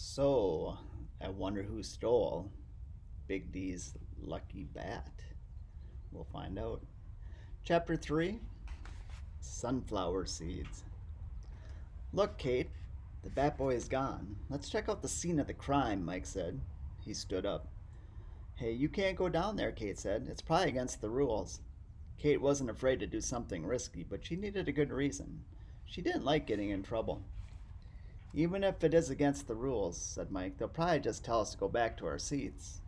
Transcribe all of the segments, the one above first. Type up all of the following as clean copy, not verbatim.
So, I wonder who stole Big D's lucky bat. We'll find out. Chapter 3 Sunflower Seeds. Look, Kate, the bat boy is gone. Let's check out the scene of the crime, Mike said. He stood up. Hey, you can't go down there, Kate said. It's probably against the rules. Kate wasn't afraid to do something risky, but she needed a good reason. She didn't like getting in trouble. Even if it is against the rules, said Mike, they'll probably just tell us to go back to our seats.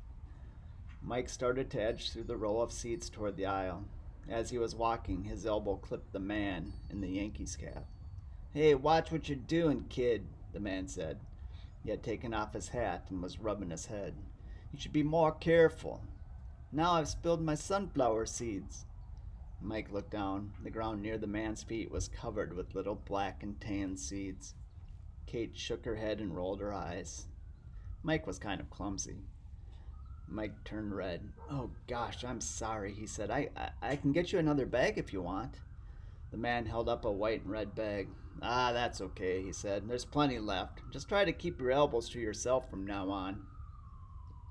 Mike started to edge through the row of seats toward the aisle. As he was walking, his elbow clipped the man in the Yankees cap. Hey, watch what you're doing, kid, the man said. He had taken off his hat and was rubbing his head. You should be more careful. Now I've spilled my sunflower seeds. Mike looked down. The ground near the man's feet was covered with little black and tan seeds. Kate shook her head and rolled her eyes. Mike was kind of clumsy. Mike turned red. Oh gosh, I'm sorry, he said. I can get you another bag if you want. The man held up a white and red bag. Ah, that's okay, he said. There's plenty left. Just try to keep your elbows to yourself from now on.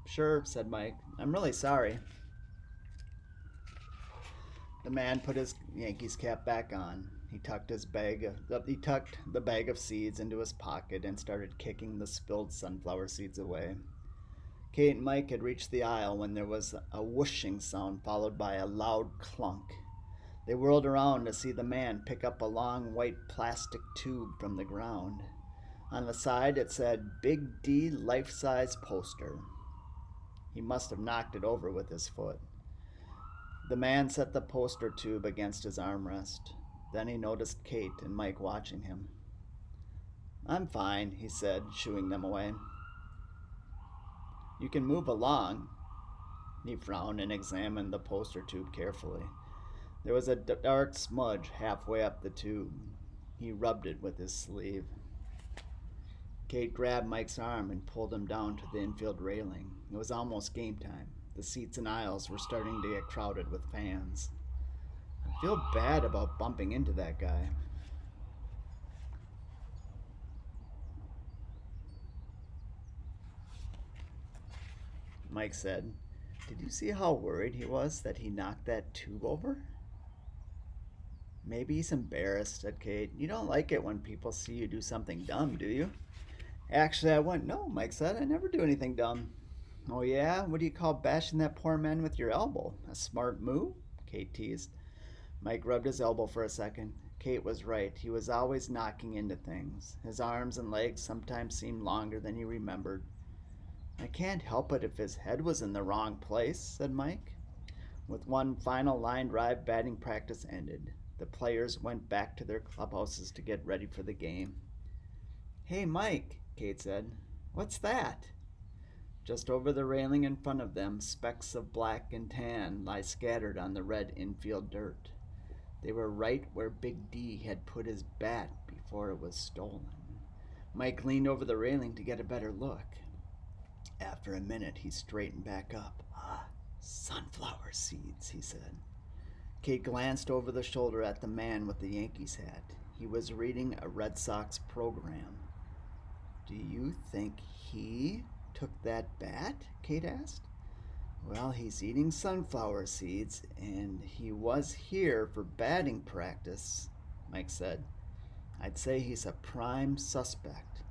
Sure, said Mike. I'm really sorry. The man put his Yankees cap back on. He tucked the bag of seeds into his pocket and started kicking the spilled sunflower seeds away. Kate and Mike had reached the aisle when there was a whooshing sound followed by a loud clunk. They whirled around to see the man pick up a long white plastic tube from the ground. On the side it said Big D life-size poster. He must have knocked it over with his foot. The man set the poster tube against his armrest. Then he noticed Kate and Mike watching him. I'm fine, he said, shooing them away. You can move along. He frowned and examined the poster tube carefully. There was a dark smudge halfway up the tube. He rubbed it with his sleeve. Kate grabbed Mike's arm and pulled him down to the infield railing. It was almost game time. The seats and aisles were starting to get crowded with fans. I feel bad about bumping into that guy. Mike said, Did you see how worried he was that he knocked that tube over? Maybe he's embarrassed, said Kate. You don't like it when people see you do something dumb, do you? Actually, I wouldn't. No, Mike said. I never do anything dumb. Oh, yeah? What do you call bashing that poor man with your elbow? A smart move? Kate teased. Mike rubbed his elbow for a second. Kate was right. He was always knocking into things. His arms and legs sometimes seemed longer than he remembered. I can't help it if his head was in the wrong place, said Mike. With one final line drive, batting practice ended. The players went back to their clubhouses to get ready for the game. Hey, Mike, Kate said. What's that? Just over the railing in front of them, specks of black and tan lie scattered on the red infield dirt. They were right where Big D had put his bat before it was stolen. Mike leaned over the railing to get a better look. After a minute, he straightened back up. Sunflower seeds, he said. Kate glanced over the shoulder at the man with the Yankees hat. He was reading a Red Sox program. Do you think he took that bat? Kate asked. Well, he's eating sunflower seeds, and he was here for batting practice, Mike said. I'd say he's a prime suspect.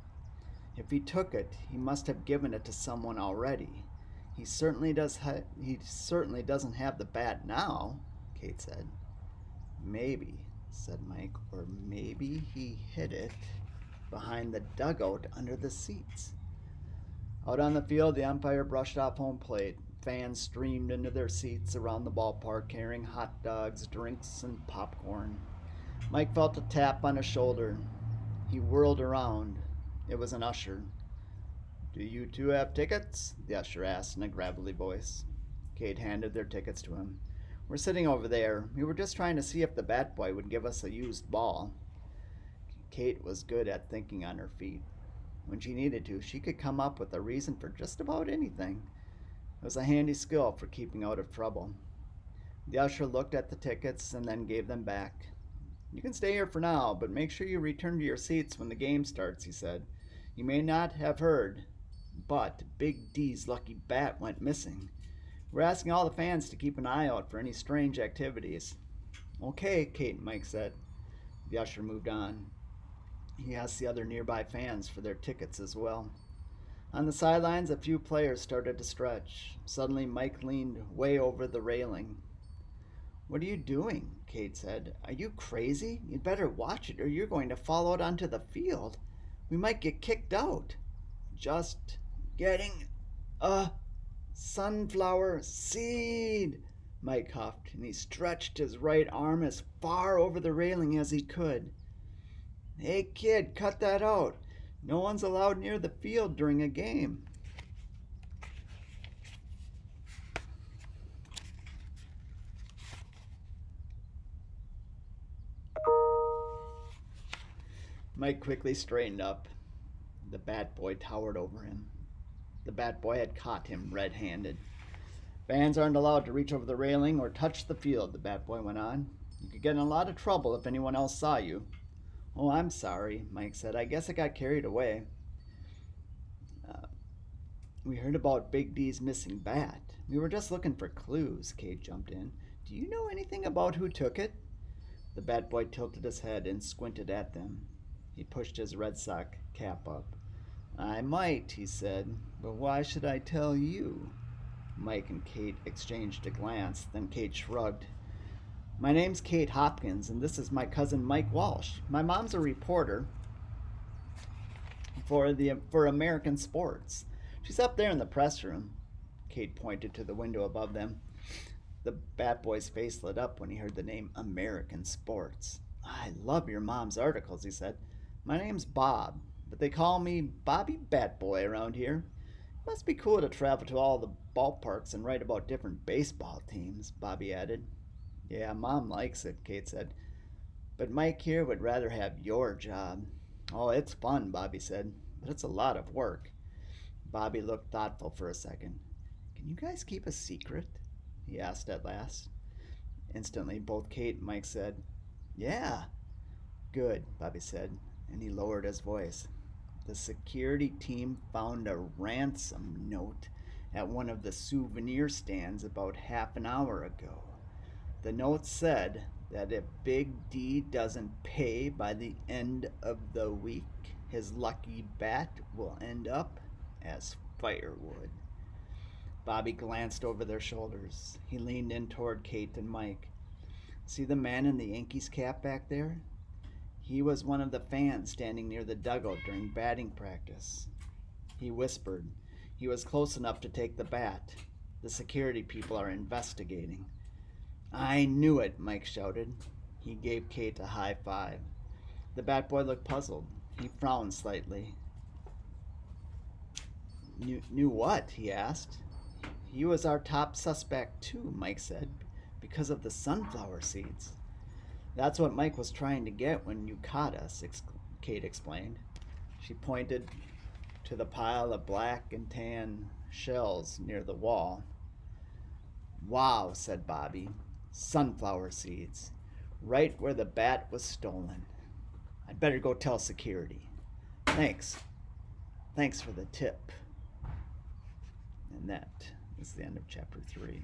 If he took it, he must have given it to someone already. He certainly doesn't have the bat now, Kate said. Maybe, said Mike, or maybe he hid it behind the dugout under the seats. Out on the field, the umpire brushed off home plate. Fans streamed into their seats around the ballpark carrying hot dogs, drinks, and popcorn. Mike felt a tap on his shoulder. He whirled around. It was an usher. Do you two have tickets? The usher asked in a gravelly voice. Kate handed their tickets to him. We're sitting over there. We were just trying to see if the bat boy would give us a used ball. Kate was good at thinking on her feet. When she needed to, she could come up with a reason for just about anything. It was a handy skill for keeping out of trouble. The usher looked at the tickets and then gave them back. You can stay here for now, but make sure you return to your seats when the game starts, he said. You may not have heard, but Big D's lucky bat went missing. We're asking all the fans to keep an eye out for any strange activities. Okay, Kate and Mike said. The usher moved on. He asked the other nearby fans for their tickets as well. On the sidelines, a few players started to stretch. Suddenly, Mike leaned way over the railing. What are you doing? Kate said. Are you crazy? You'd better watch it or you're going to fall out onto the field. We might get kicked out. Just getting a sunflower seed, Mike huffed, and he stretched his right arm as far over the railing as he could. Hey, kid, cut that out. No one's allowed near the field during a game. Mike quickly straightened up. The bat boy towered over him. The bat boy had caught him red-handed. Fans aren't allowed to reach over the railing or touch the field, the bat boy went on. You could get in a lot of trouble if anyone else saw you. Oh, I'm sorry, Mike said. I guess I got carried away. We heard about Big D's missing bat. We were just looking for clues, Kate jumped in. Do you know anything about who took it? The bat boy tilted his head and squinted at them. He pushed his red sock cap up. I might, he said, but why should I tell you? Mike and Kate exchanged a glance, then Kate shrugged. My name's Kate Hopkins, and this is my cousin Mike Walsh. My mom's a reporter for American Sports. She's up there in the press room. Kate pointed to the window above them. The bat boy's face lit up when he heard the name American Sports. I love your mom's articles, he said. My name's Bob, but they call me Bobby Bat Boy around here. It must be cool to travel to all the ballparks and write about different baseball teams, Bobby added. Yeah, Mom likes it, Kate said. But Mike here would rather have your job. Oh, it's fun, Bobby said, but it's a lot of work. Bobby looked thoughtful for a second. Can you guys keep a secret? He asked at last. Instantly, both Kate and Mike said, Yeah. Good, Bobby said, and he lowered his voice. The security team found a ransom note at one of the souvenir stands about half an hour ago. The note said that if Big D doesn't pay by the end of the week, his lucky bat will end up as firewood. Bobby glanced over their shoulders. He leaned in toward Kate and Mike. See the man in the Yankees cap back there? He was one of the fans standing near the dugout during batting practice. He whispered. He was close enough to take the bat. The security people are investigating. I knew it, Mike shouted. He gave Kate a high five. The bat boy looked puzzled. He frowned slightly. Knew what? He asked. He was our top suspect too, Mike said, because of the sunflower seeds. That's what Mike was trying to get when you caught us, Kate explained. She pointed to the pile of black and tan shells near the wall. Wow, said Bobby. Sunflower seeds. Right where the bat was stolen. I'd better go tell security. Thanks. Thanks for the tip. And that is the end of chapter 3.